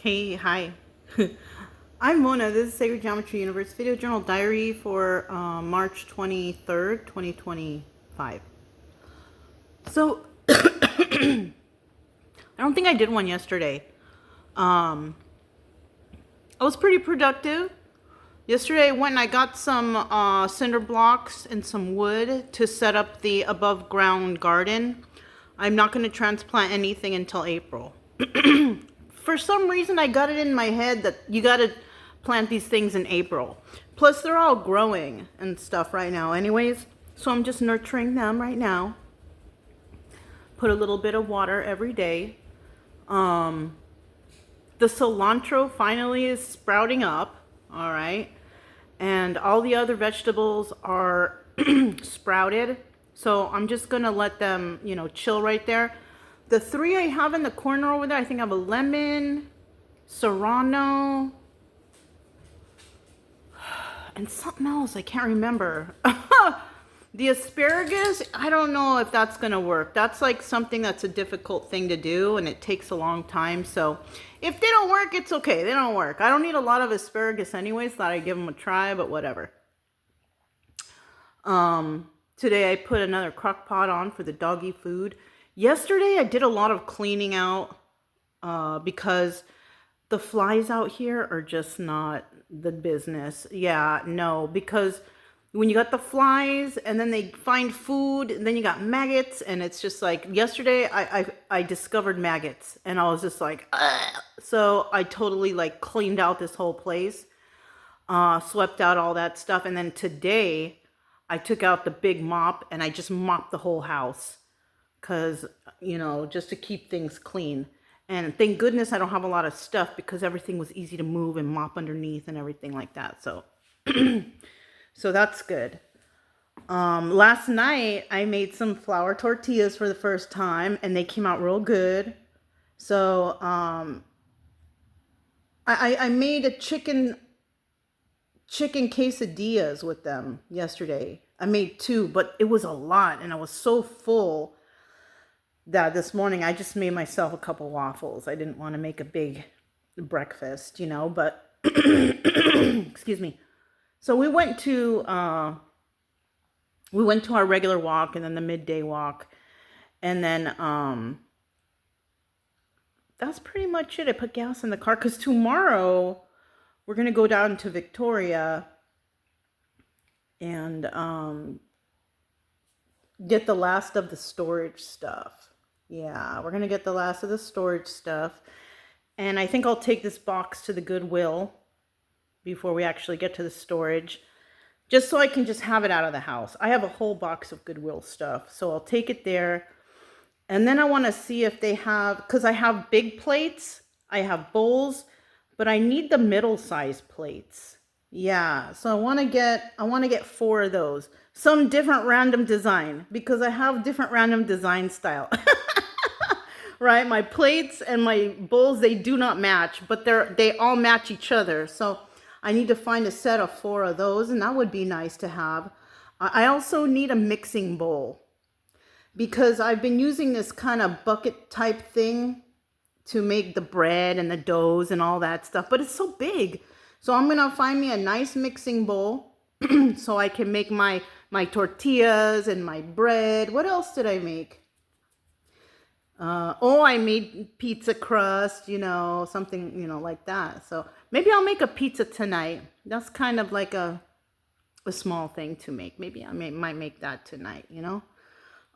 Hey, hi. I'm Mona. This is Sacred Geometry Universe Video Journal Diary for March 23rd, 2025. So, I don't think I did one yesterday. I was pretty productive. Yesterday I went and I got some cinder blocks and some wood to set up the above ground garden. I'm not going to transplant anything until April. For some reason I got it in my head that you got to plant these things in April. Plus they're all growing and stuff right now anyways. So I'm just nurturing them right now. Put a little bit of water every day. The cilantro finally is sprouting up. All right. And all the other vegetables are sprouted. So I'm just going to let them, chill right there. The three I have in the corner over there, I think I have a lemon, serrano, and something else. I can't remember. The asparagus, I don't know if that's going to work. That's like something that's a difficult thing to do, and it takes a long time. So if they don't work, it's okay. They don't work. I don't need a lot of asparagus anyways. Thought I'd give them a try, but whatever. Today I put another crock pot on for the doggy food. Yesterday I did a lot of cleaning out because the flies out here are just not the business. Yeah, no, because when you got the flies and then they find food and then you got maggots, and it's just like yesterday I discovered maggots and I was just like, ugh. So I totally like cleaned out this whole place, swept out all that stuff, and then today I took out the big mop and I just mopped the whole house because, just to keep things clean. And thank goodness I don't have a lot of stuff because everything was easy to move and mop underneath and everything like that. So, so that's good. Last night I made some flour tortillas for the first time and they came out real good. So, I made a chicken quesadillas with them yesterday. I made two, but it was a lot and I was so full that this morning I just made myself a couple waffles. I didn't want to make a big breakfast, but excuse me. So we went to our regular walk and then the midday walk, and then that's pretty much it. I put gas in the car because tomorrow we're gonna go down to Victoria and get the last of the storage stuff. Yeah, we're gonna get the last of the storage stuff. And I think I'll take this box to the Goodwill before we actually get to the storage, just so I can just have it out of the house. I have a whole box of Goodwill stuff, so I'll take it there. And then I want to see if they have, because I have big plates, I have bowls, but I need the middle size plates. Yeah, so I want to get 4 of those. Some different random design, because I have different random design style. Right? My plates and my bowls, they do not match, but they all match each other. So I need to find a set of 4 of those, and that would be nice to have. I also need a mixing bowl because I've been using this kind of bucket type thing to make the bread and the doughs and all that stuff, but it's so big. So I'm going to find me a nice mixing bowl so I can make my tortillas and my bread. What else did I make? I made pizza crust, something, like that. So maybe I'll make a pizza tonight. That's kind of like a small thing to make. Maybe I might make that tonight,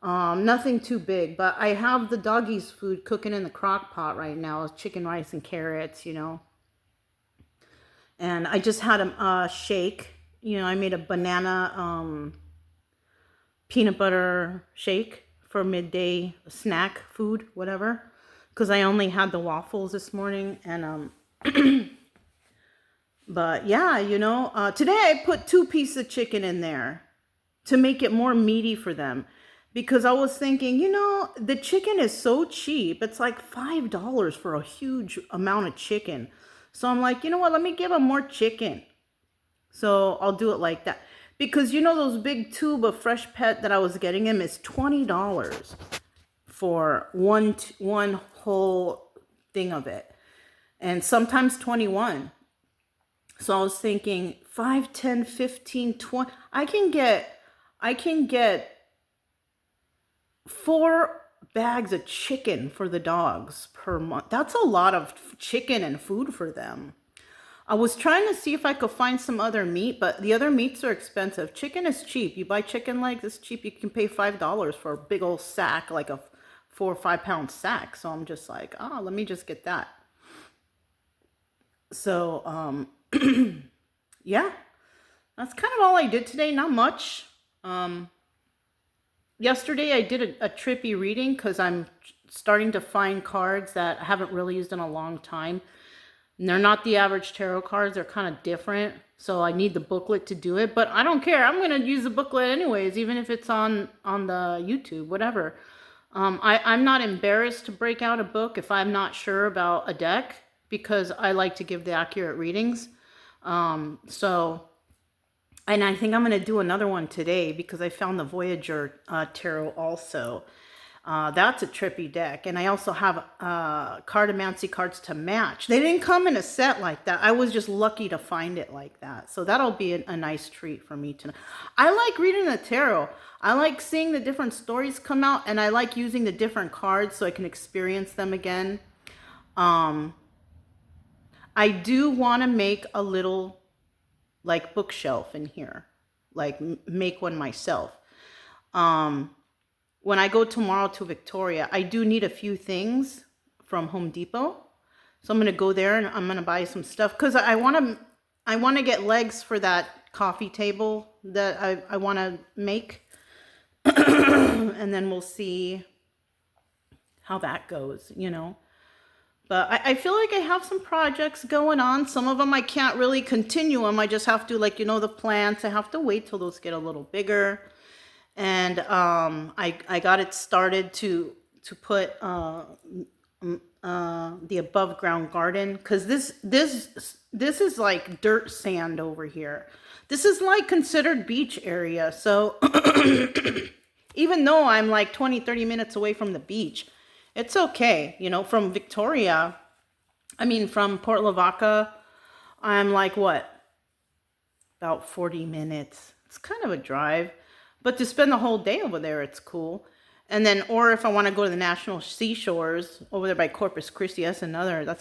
Nothing too big, but I have the doggies' food cooking in the crock pot right now. Chicken, rice, and carrots, And I just had a shake. I made a banana peanut butter shake for midday snack food, whatever, because I only had the waffles this morning. And but yeah, today I put 2 pieces of chicken in there to make it more meaty for them, because I was thinking, the chicken is so cheap. It's like $5 for a huge amount of chicken. So I'm like, what, let me give them more chicken. So I'll do it like that. Because those big tube of Fresh Pet that I was getting them is $20 for one whole thing of it. and sometimes 21. So I was thinking 5, 10, 15, 20. I can get 4 bags of chicken for the dogs per month. That's a lot of chicken and food for them. I was trying to see if I could find some other meat, but the other meats are expensive. Chicken is cheap. You buy chicken legs, it's cheap. You can pay $5 for a big old sack, like a 4 or 5 pound sack. So I'm just like, oh, let me just get that. So, yeah, that's kind of all I did today. Not much. Yesterday I did a trippy reading because I'm starting to find cards that I haven't really used in a long time. And they're not the average tarot cards. They're kind of different. So I need the booklet to do it. But I don't care. I'm going to use the booklet anyways, even if it's on the YouTube, whatever. I'm not embarrassed to break out a book if I'm not sure about a deck, because I like to give the accurate readings. And I think I'm going to do another one today because I found the Voyager Tarot also. That's a trippy deck. And I also have cartomancy cards to match. They didn't come in a set like that. I was just lucky to find it like that. So that'll be a nice treat for me tonight. I like reading the tarot. I like seeing the different stories come out, and I like using the different cards so I can experience them again. I do want to make a little like bookshelf in here, like make one myself. When I go tomorrow to Victoria, I do need a few things from Home Depot. So I'm going to go there and I'm going to buy some stuff because I want to get legs for that coffee table that I want to make. And then we'll see how that goes, you know. But I feel like I have some projects going on. Some of them I can't really continue them. I just have to, like, you know, the plants, I have to wait till those get a little bigger. And I got it started to put the above ground garden, because this is like dirt sand over here. This is like considered beach area. So even though I'm like 20-30 minutes away from the beach, it's okay, you know. From Victoria, from Port Lavaca, I'm like, what, about 40 minutes. It's kind of a drive. But to spend the whole day over there, it's cool. And then, or if I want to go to the National Seashores over there by Corpus Christi, that's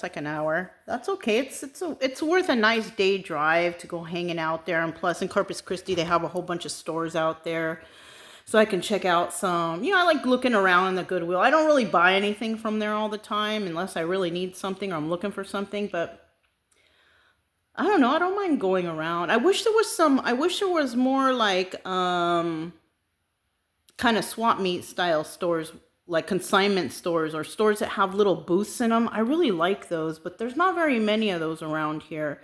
like an hour. That's okay. It's worth a nice day drive to go hanging out there. And plus in Corpus Christi, they have a whole bunch of stores out there. So I can check out some, you know, I like looking around in the Goodwill. I don't really buy anything from there all the time unless I really need something or I'm looking for something. But I don't know. I don't mind going around. I wish there was more like kind of swap meet style stores, like consignment stores or stores that have little booths in them. I really like those, but there's not very many of those around here.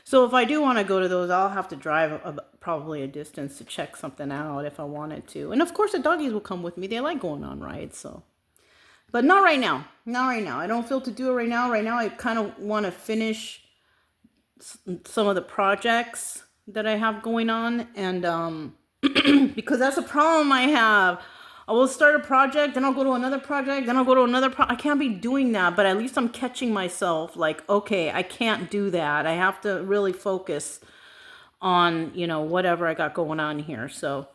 So if I do want to go to those, I'll have to drive probably a distance to check something out if I wanted to. And of course the doggies will come with me. They like going on rides, so. But not right now. Not right now. I don't feel to do it right now. Right now I kind of want to finish some of the projects that I have going on, and because that's a problem I have. I will start a project, then I'll go to another project, then I'll go to another I can't be doing that, but at least I'm catching myself like, okay, I can't do that. I have to really focus on, you know, whatever I got going on here. So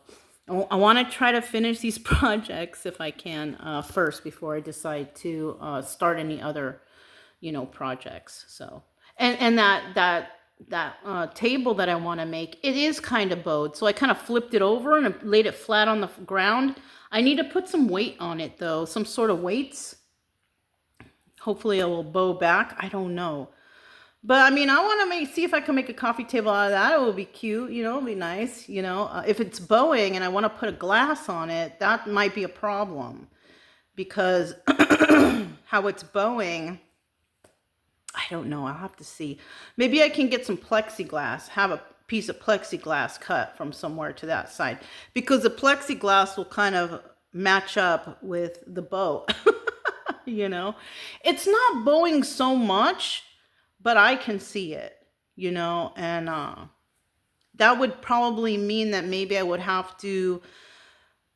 I want to try to finish these projects if I can first before I decide to start any other, you know, projects. So and that table that I want to make, it is kind of bowed. So I kind of flipped it over and laid it flat on the ground. I need to put some weight on it though, some sort of weights. Hopefully it will bow back. I don't know. But I want to see if I can make a coffee table out of that. It will be cute, you know, it'll be nice, you know. If it's bowing and I want to put a glass on it, that might be a problem. Because how it's bowing, I don't know. I'll have to see. Maybe I can get some plexiglass, have a piece of plexiglass cut from somewhere to that side, because the plexiglass will kind of match up with the bow. You know, it's not bowing so much, but I can see it, you know, and that would probably mean that maybe I would have to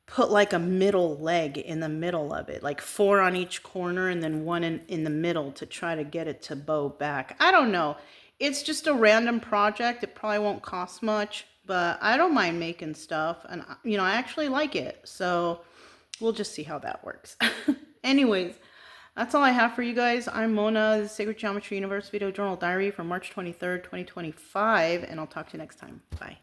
put like a middle leg in the middle of it, like 4 on each corner and then one in the middle to try to get it to bow back. I don't know. It's just a random project. It probably won't cost much, but I don't mind making stuff, and you know, I actually like it. So we'll just see how that works. Anyways, that's all I have for you guys. I'm Mona, the Sacred Geometry Universe Video Journal Diary for March 23rd, 2025, and I'll talk to you next time. Bye.